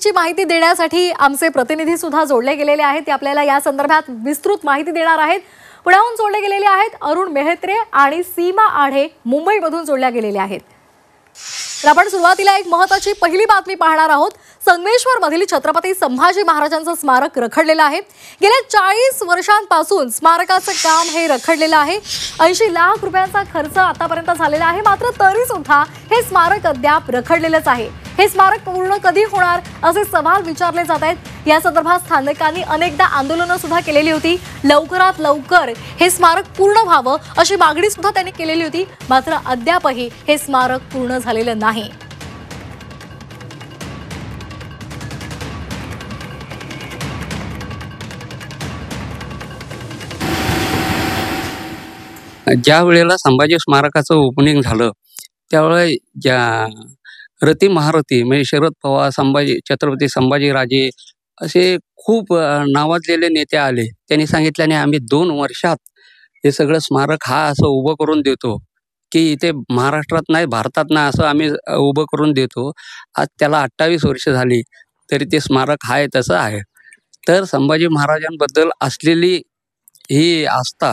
अधिकची माहिती देण्यासाठी आमचे प्रतिनिधी सुद्धा जोडले गेलेले आहेत। ते आपल्याला या संदर्भात विस्तृत माहिती देणार आहेत। पुण्याहून जोडले गेलेले आहेत अरुण मेहत्रे आणि सीमा आढे मुंबईमधून जोडल्या गेलेले आहेत। तर आपण सुरुवातीला एक महत्त्वाची पहिली बातमी पाहणार आहोत। संगमेश्वर मधील छत्रपती संभाजी महाराजांचं स्मारक रखडलेलं आहे। गेल्या 40 वर्षांपासून स्मारकाचं काम हे रखडलेलं आहे। 80 लाख रुपयांचा खर्च आतापर्यंत झालेला आहे, मात्र तरी सुद्धा हे स्मारक अद्याप रखडलेलंच आहे। हे स्मारक पूर्ण कधी होणार असे सवाल विचारले जात आहेत। या संदर्भात स्थानिकांनी अनेकदा आंदोलनं सुद्धा केलेली होती। लवकरात लवकर हे स्मारक पूर्ण व्हावं अशी मागणी सुद्धा त्यांनी केलेली होती, मात्र अद्यापही हे स्मारक पूर्ण झालेलं नाही। ज्या वेळेला संभाजी स्मारकाचं ओपनिंग झालं त्यावेळेला ज्या रती महारथी म्हणजे शरद पवार, छत्रपती संभाजीराजे असे खूप नावाजलेले नेते आले। त्यांनी सांगितल्याने आम्ही 2 वर्षात हे सगळं स्मारक असं उभं करून देतो की इथे महाराष्ट्रात नाही भारतात नाही असं आम्ही उभं करून देतो। आज त्याला 28 वर्ष झाली तरी ते स्मारक आहे तसं आहे। तर संभाजी महाराजांबद्दल असलेली ही आस्था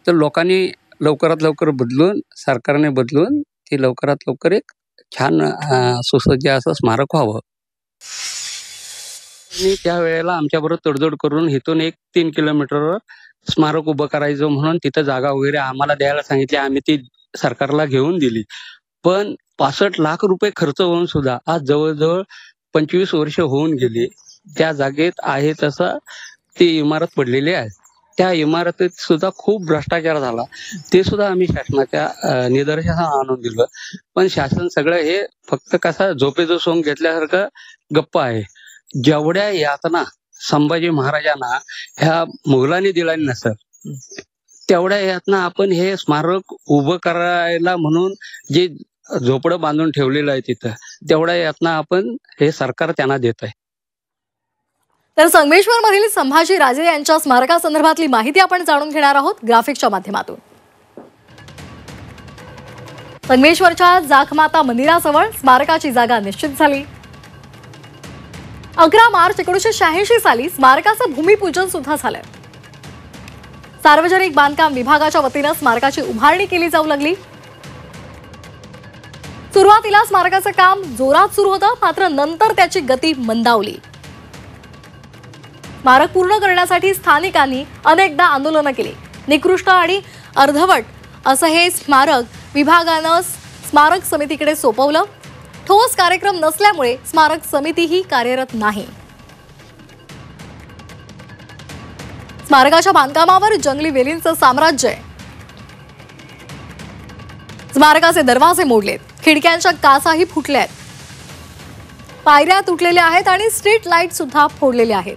तर लोकांनी लवकरात लवकर सरकारने बदलून ते लवकरात लवकर एक छान सुसज्ज असं स्मारक व्हावं। मी त्यावेळेला आमच्याबरोबर तडजोड करून इथून 3 किलोमीटरवर स्मारक उभं करायचं म्हणून तिथं जागा वगैरे आम्हाला द्यायला सांगितली। आम्ही ती सरकारला घेऊन दिली, पण 65 लाख रुपये खर्च होऊन सुद्धा आज जवळजवळ 25 वर्ष होऊन गेली। त्या जागेत आहे तसं ती इमारत पडलेली आहे। त्या इमारतीत सुद्धा खूप भ्रष्टाचार झाला, ते सुद्धा आम्ही शासनाच्या निदर्शनास आणून दिलं, पण शासन सगळं हे फक्त कसा झोपेचं सोंग घेतल्यासारखं गप्प आहे। जेवढ्या यातना संभाजी महाराजांना ह्या मुघलांनी दिला नसेल तेवढ्या यातना आपण हे स्मारक उभं करायला म्हणून जे झोपडं बांधून ठेवलेलं आहे तिथं तेवढ्या यातना आपण हे सरकार त्यांना देत आहे। तर संगमेश्वर मधील संभाजीराजे यांच्या स्मारकासंदर्भातली माहिती आपण जाणून घेणार आहोत ग्राफिक्सच्या माध्यमातून। संगमेश्वरच्या जाखमाता मंदिराजवळ स्मारकाची जागा निश्चित झाली। 11 मार्च 1986 साली स्मारकाचं भूमिपूजन सुद्धा झालं। सार्वजनिक बांधकाम विभागाच्या वतीनं स्मारकाची उभारणी केली जाऊ लागली। सुरुवातीला स्मारकाचं काम जोरात सुरू होतं, मात्र नंतर त्याची गती मंदावली। स्मारक पूर्ण करण्यासाठी स्थानिकांनी अनेकदा आंदोलनं केली। निकृष्ट आणि अर्धवट असं हे स्मारक विभागानं स्मारक समितीकडे सोपवलं। ठोस कार्यक्रम नसल्यामुळे स्मारक समितीही कार्यरत नाही। स्मारकाच्या बांधकामावर जंगली वेलींचं साम्राज्य आहे। स्मारकाचे दरवाजे मोडलेत, खिडक्यांच्या काचाही फुटल्यात, पायऱ्या तुटलेल्या आहेत आणि स्ट्रीट लाईट सुद्धा फोडलेले आहेत।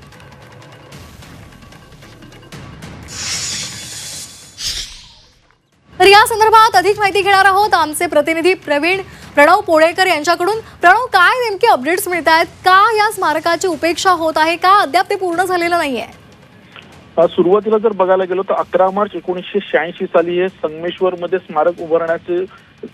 तर या संदर्भात अधिक माहिती घेणार आहोत आमचे प्रतिनिधी प्रणव पोळेकर यांच्याकडून। प्रणव, काय नेमके अपडेट्स मिळत आहेत? का या स्मारकाची उपेक्षा होत आहे? का अद्याप ते पूर्ण झालेलं नाहीये? सुरुवातीला जर बघायला गेलो तर 11 मार्च 1986 साली हे संगमेश्वर मध्ये स्मारक उभारण्याचे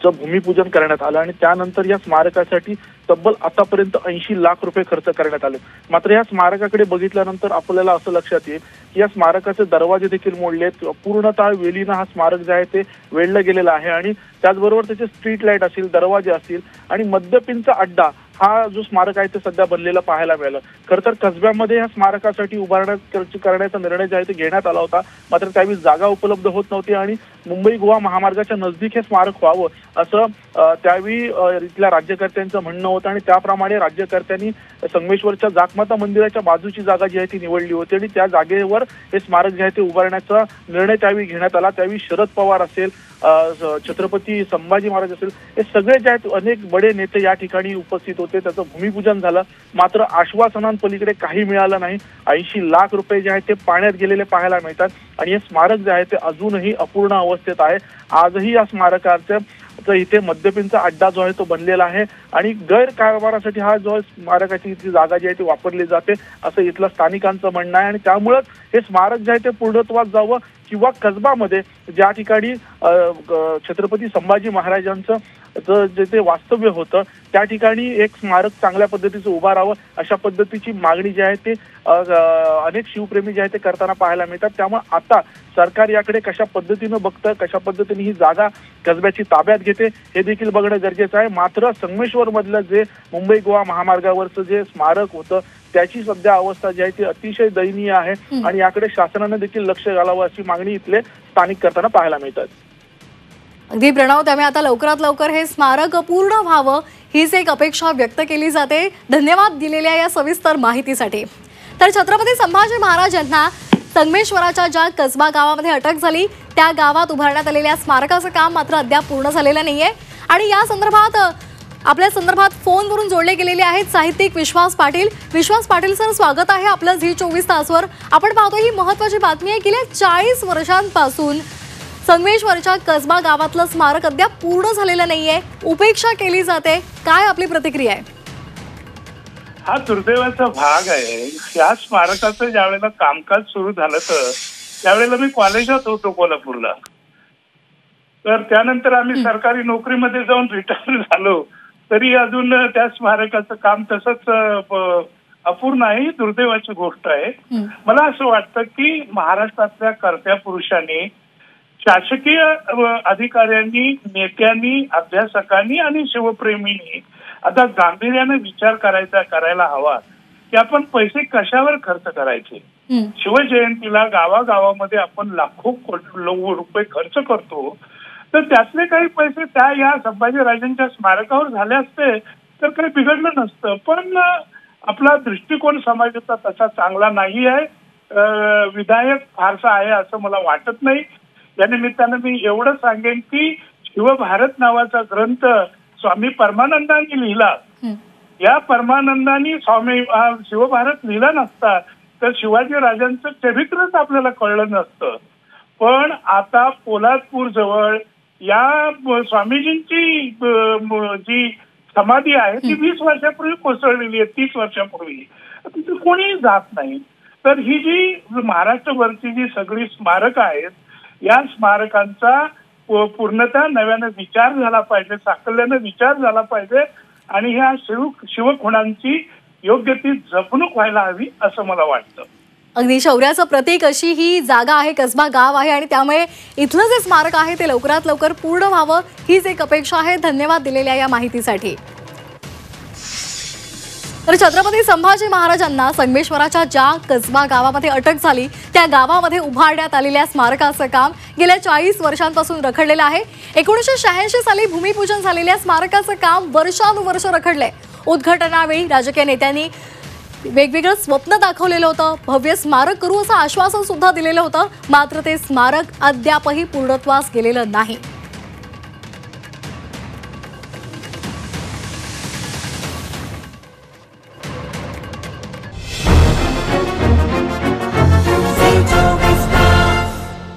भूमिपूजन करण्यात आलं आणि त्यानंतर या स्मारकासाठी तब्बल आतापर्यंत 80 लाख रुपये खर्च करण्यात आले। मात्र या स्मारकाकडे बघितल्यानंतर आपल्याला असं लक्षात येईल की या स्मारकाचे दरवाजे देखील मोडलेत, पूर्णतः वेलीनं हा स्मारक जे आहे ते वेढलं गेलेलं आहे आणि त्याचबरोबर त्याचे स्ट्रीट लाईट असतील, दरवाजे असतील आणि मद्यपींचा अड्डा हा जो स्मारक आहे ते सध्या बनलेला पाहायला मिळालं। खरं तर कसब्यामध्ये या स्मारकासाठी करण्याचा निर्णय जो आहे ते घेण्यात आला होता, मात्र त्यावेळी जागा उपलब्ध होत नव्हती आणि मुंबई गोवा महामार्गाच्या नजदीक हे स्मारक व्हावं असं त्यावेळी इथल्या राज्यकर्त्यांचं म्हणणं होतं आणि त्याप्रमाणे राज्यकर्त्यांनी संगमेश्वरच्या जाखमाता मंदिराच्या बाजूची जागा जी आहे ती निवडली होती आणि त्या जागेवर हे स्मारक जे आहे ते उभारण्याचा निर्णय त्यावेळी घेण्यात आला। त्यावेळी शरद पवार असेल, छत्रपती संभाजी महाराज असेल, हे सगळे जे आहेत अनेक बडे नेते या ठिकाणी उपस्थित होते। त्याचं भूमिपूजन झालं, मात्र आश्वासनांपलीकडे काही मिळालं नाही। 80 लाख रुपये जे आहेत ते पाण्यात गेलेले पाहायला मिळतात आणि हे स्मारक जे आहे ते अजूनही अपूर्ण अवस्थेत आहे। आजही या स्मारकाच्या इथे मद्यपींचा अड्डा जो आहे तो बनलेला आहे आणि गैरकारभारासाठी हा जो स्मारकाची इथली जागा जी आहे ती वापरली जाते असं इथलं स्थानिकांचं म्हणणं आहे आणि त्यामुळेच हे स्मारक जे आहे ते पूर्णत्वास जावं किंवा कसबामध्ये ज्या ठिकाणी छत्रपती संभाजी महाराजांचं जे ते वास्तव्य होतं त्या ठिकाणी एक स्मारक चांगल्या पद्धतीचं उभा राहावं अशा पद्धतीची मागणी जी आहे ते अनेक शिवप्रेमी जे आहे ते करताना पाहायला मिळतात। त्यामुळे आता सरकार याकडे कशा पद्धतीनं बघतं, कशा पद्धतीने ही जागा कसब्याची ताब्यात घेते हे देखील बघणं गरजेचं आहे। मात्र संगमेश्वर मधलं जे मुंबई गोवा महामार्गावरचं जे स्मारक होतं त्याची सध्या अवस्था जी आहे ती अतिशय दयनीय आहे आणि याकडे शासनानं देखील लक्ष घालावं अशी मागणी इथले स्थानिक करताना पाहायला मिळतात। अगदी प्रणव, त्यामुळे आता लवकरात लवकर हे स्मारक पूर्ण व्हावं हीच एक अपेक्षा व्यक्त केली जाते। धन्यवाद दिलेल्या या सविस्तर माहितीसाठी। तर छत्रपती संभाजी महाराजांना संगमेश्वराच्या ज्या कसबा गावामध्ये अटक झाली त्या गावात उभारण्यात आलेल्या स्मारकाचं काम मात्र अद्याप पूर्ण झालेलं नाहीये आणि या संदर्भात आपल्या संदर्भात फोनवरून जोडले गेलेले आहेत साहित्यिक विश्वास पाटील। विश्वास पाटील सर, स्वागत आहे आपलं झी24 तासवर। आपण पाहतो ही महत्त्वाची बातमी आहे की 40 वर्षांपासून संगमेश्वरच्या कसबा गावातलं स्मारक अद्याप पूर्ण झालेलं नाहीये, उपेक्षा केली जाते। काय आपली प्रतिक्रिया आहे? हा दुर्दैवाचा भाग आहे। या स्मारकाचं ज्यावेळेला कामकाज सुरू झालं तर त्यावेळेला मी कॉलेजात होतो कोल्हापूरला, तर त्यानंतर आम्ही सरकारी नोकरीमध्ये जाऊन रिटायर झालो तरी अजून त्या स्मारकाचं काम तसंच अपूर्ण आहे। दुर्दैवाची गोष्ट आहे। मला असं वाटतं की महाराष्ट्रातल्या कर्त्या पुरुषांनी, शासकीय अधिकाऱ्यांनी, नेत्यांनी, अभ्यासकांनी आणि शिवप्रेमींनी आता गांभीर्याने विचार करायला हवा की आपण पैसे कशावर खर्च करायचे। शिवजयंतीला गावागावामध्ये आपण लाखो रुपये खर्च करतो, तर त्यातले काही पैसे त्या या संभाजीराजांच्या स्मारकावर झाले असते तर काही बिघडलं नसतं। पण आपला दृष्टिकोन समाजाचा तसा चांगला नाही आहे, विधायक फारसा आहे असं मला वाटत नाही। या निमित्तानं मी एवढं सांगेन की शिवभारत नावाचा ग्रंथ स्वामी परमानंदांनी लिहिला। या परमानंदांनी स्वामी शिवभारत लिहिला नसता तर शिवाजी राजांचं चरित्रच आपल्याला कळलं नसतं। पण आता पोलादपूर जवळ या स्वामीजींची जी समाधी आहे ती 20 वर्षापूर्वी कोसळलेली आहे, 30 वर्षापूर्वी। तिथे कोणी जात नाही। तर ही जी महाराष्ट्रभरची जी सगळी स्मारक आहेत या स्मारकांचा पूर्णतः नव्याने विचार झाला पाहिजे, साकल्याने विचार झाला पाहिजे आणि ह्या शिवखुणांची योग्य ती जपणूक व्हायला हवी असं मला वाटतं। अगदी शौर्याचं प्रतीक अशी ही जागा आहे, कसबा गाव आहे आणि त्यामुळे इथलं जे स्मारक आहे ते लवकरात लवकर पूर्ण व्हावं हीच एक अपेक्षा आहे। धन्यवाद दिलेल्या या माहितीसाठी। तर छत्रपती संभाजी महाराजांना संगमेश्वराच्या ज्या कसबा गावामध्ये अटक झाली त्या गावामध्ये उभारण्यात आलेल्या स्मारकाचं काम गेल्या 40 वर्षांपासून रखडलेलं आहे। 1986 साली भूमिपूजन झालेल्या स्मारकाचं काम वर्षानुवर्ष रखडलंय। उद्घाटनावेळी राजकीय नेत्यांनी वेगवेगळं स्वप्न दाखवलेलं होतं, भव्य स्मारक करू असं आश्वासन सुद्धा दिलेलं होतं, मात्र ते स्मारक अद्यापही पूर्णत्वास गेलेलं नाही।